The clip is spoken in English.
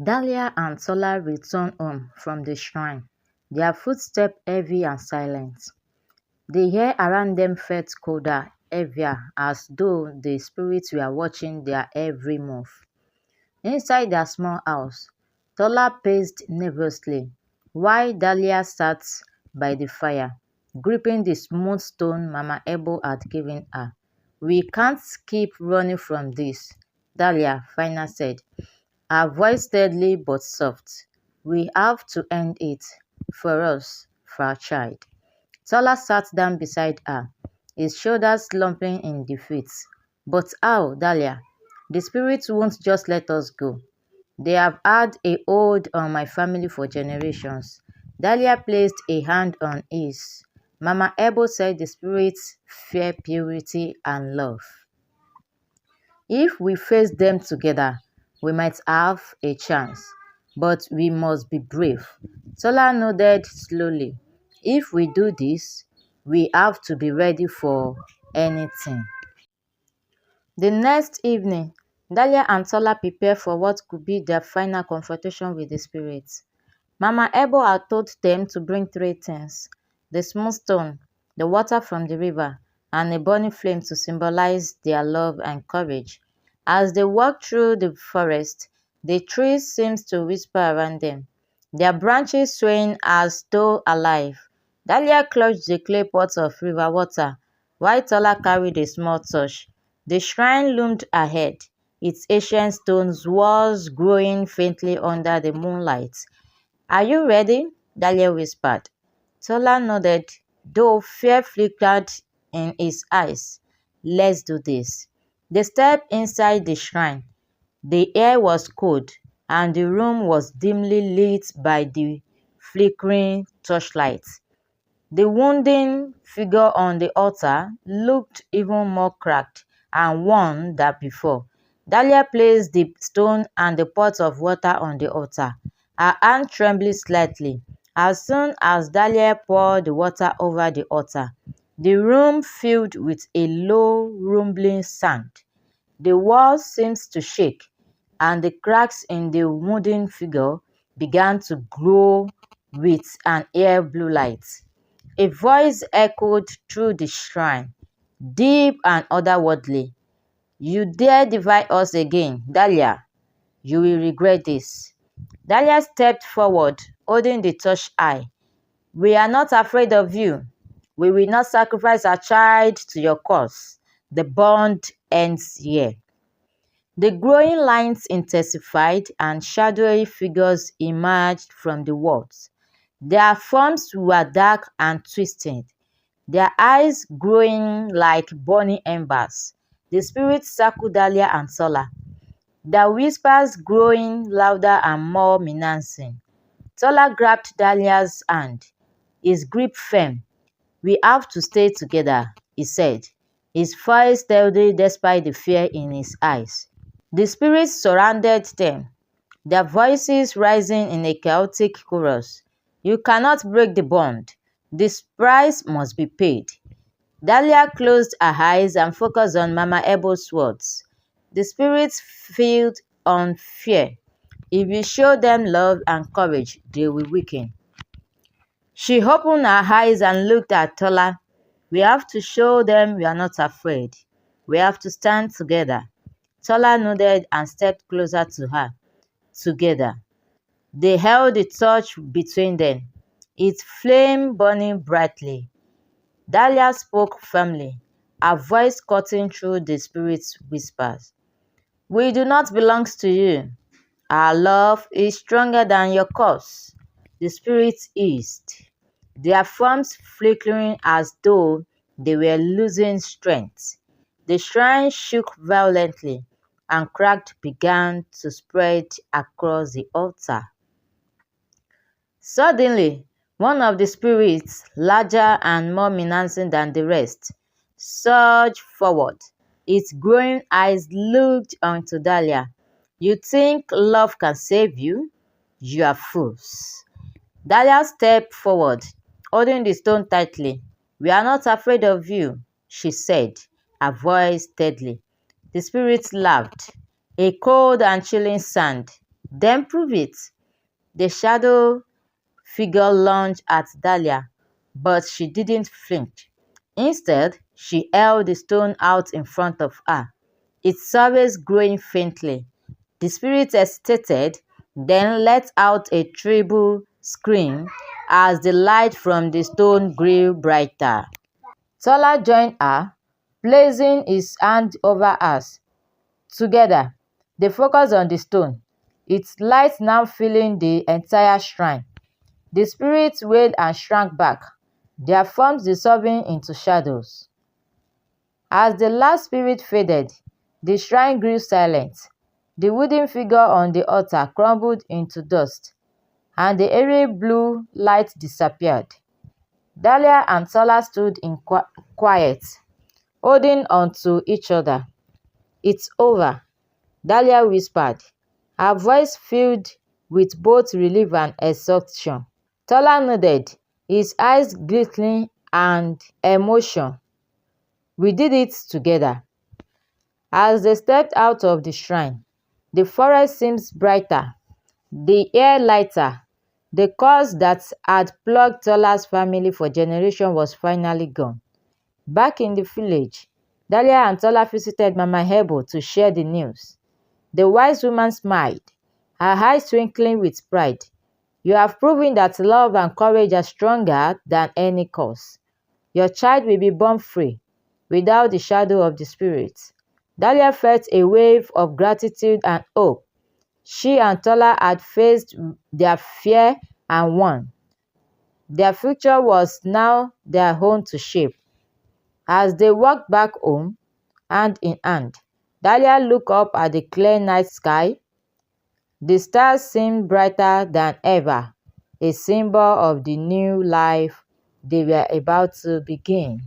Dalia and Tola return home from the shrine, their footsteps heavy and silent. The air around them felt colder, heavier, as though the spirits were watching their every move. Inside their small house, Tola paced nervously, while Dalia sat by the fire, gripping the smooth stone Mama Ebo had given her. "We can't keep running from this," Dalia finally said, her voice steady but soft. "We have to end it, for us, for our child." Tola sat down beside her, his shoulders slumping in defeat. "But how, Dalia? The spirits won't just let us go. They have had a hold on my family for generations." Dalia placed a hand on his. "Mama Ebo said the spirits fear purity and love. If we face them together, we might have a chance. But we must be brave." Tola nodded slowly. "If we do this, we have to be ready for anything." The next evening, Dalia and Tola prepared for what could be their final confrontation with the spirits. Mama Ebo had told them to bring three things: the smooth stone, the water from the river, and a burning flame to symbolize their love and courage. As they walked through the forest, the trees seemed to whisper around them, their branches swaying as though alive. Dalia clutched the clay pot of river water, while Tola carried a small torch. The shrine loomed ahead, its ancient stone walls glowing faintly under the moonlight. "Are you ready?" Dalia whispered. Tola nodded, though fear flickered in his eyes. "Let's do this." They stepped inside the shrine. The air was cold, and the room was dimly lit by the flickering torchlight. The wooden figure on the altar looked even more cracked and worn than before. Dalia placed the stone and the pot of water on the altar, her hand trembling slightly. As soon as Dalia poured the water over the altar, the room filled with a low, rumbling sound. The walls seemed to shake, and the cracks in the wooden figure began to glow with an air blue light. A voice echoed through the shrine, deep and otherworldly. "You dare defy us again, Dalia? You will regret this." Dalia stepped forward, holding the torch high. "We are not afraid of you. We will not sacrifice our child to your cause. The bond ends here." The growing lines intensified, and shadowy figures emerged from the walls. Their forms were dark and twisted, their eyes glowing like burning embers. The spirits circled Dalia and Tola, their whispers growing louder and more menacing. Tola grabbed Dalia's hand, his grip firm. "We have to stay together," he said, his voice steady despite the fear in his eyes. The spirits surrounded them, their voices rising in a chaotic chorus. "You cannot break the bond. This price must be paid." Dalia closed her eyes and focused on Mama Ebo's words. The spirits filled on fear. "If you show them love and courage, they will weaken." She opened her eyes and looked at Tola. "We have to show them we are not afraid. We have to stand together." Tola nodded and stepped closer to her. Together, they held the torch between them, its flame burning brightly. Dalia spoke firmly, her voice cutting through the spirit's whispers. "We do not belong to you. Our love is stronger than your cause." The spirits eased, their forms flickering as though they were losing strength. The shrine shook violently, and cracks began to spread across the altar. Suddenly, one of the spirits, larger and more menacing than the rest, surged forward. Its glowing eyes looked onto Dalia. "You think love can save you? You are fools." Dalia stepped forward, holding the stone tightly. "We are not afraid of you," she said, her voice steady. The spirits laughed, a cold and chilling sound. Then prove it. The shadow figure lunged at Dahlia, but she didn't flinch. Instead, she held the stone out in front of her, its surface glowing faintly. The spirit hesitated, then let out a treble scream as the light from the stone grew brighter. Tola joined her, placing his hand over hers. Together, they focused on the stone, its light now filling the entire shrine. The spirits wailed and shrank back, their forms dissolving into shadows. As the last spirit faded, the shrine grew silent. The wooden figure on the altar crumbled into dust, and the airy blue light disappeared. Dalia and Tola stood in quiet, holding on to each other. "It's over," Dalia whispered, her voice filled with both relief and exhaustion. Tola nodded, his eyes glittering and emotion. "We did it together." As they stepped out of the shrine, the forest seemed brighter, the air lighter. The curse that had plagued Tola's family for generations was finally gone. Back in the village, Dalia and Tola visited Mama Hebo to share the news. The wise woman smiled, her eyes twinkling with pride. "You have proven that love and courage are stronger than any curse. Your child will be born free, without the shadow of the spirit." Dalia felt a wave of gratitude and hope. She and Tola had faced their fear and won. Their future was now their own to shape. As they walked back home, hand in hand, Dalia looked up at the clear night sky. The stars seemed brighter than ever, a symbol of the new life they were about to begin.